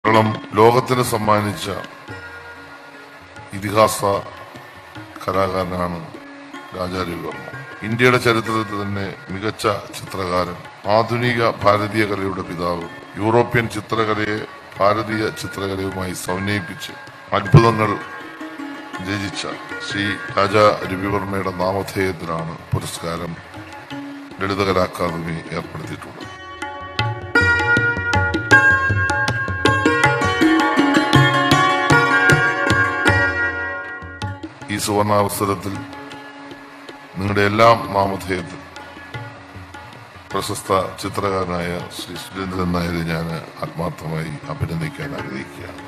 കേരളം ലോകത്തിന് സമ്മാനിച്ച ഇതിഹാസ കലാകാരനാണ് രാജാ രവിവർമ്മ. ഇന്ത്യയുടെ ചരിത്രത്തിൽ തന്നെ മികച്ച ചിത്രകാരൻ, ആധുനിക ഭാരതീയ കലയുടെ പിതാവ്, യൂറോപ്യൻ ചിത്രകലയെ ഭാരതീയ ചിത്രകലയുമായി സമന്വയിപ്പിച്ച് അത്ഭുതങ്ങൾ രചിച്ച ശ്രീ രാജാ രവിവർമ്മയുടെ നാമധേയത്തിലാണ് പുരസ്കാരം ലളിതകലാ അക്കാദമി ഏർപ്പെടുത്തിയിട്ടുള്ളത്. ഈ സുവർണാവസരത്തിൽ നിങ്ങളുടെ എല്ലാം നാമധേയത്തിൽ പ്രശസ്ത ചിത്രകാരനായ ശ്രീ സുരേന്ദ്രൻ നായരെ ഞാൻ ആത്മാർത്ഥമായി അഭിനന്ദിക്കാൻ ആഗ്രഹിക്കുകയാണ്.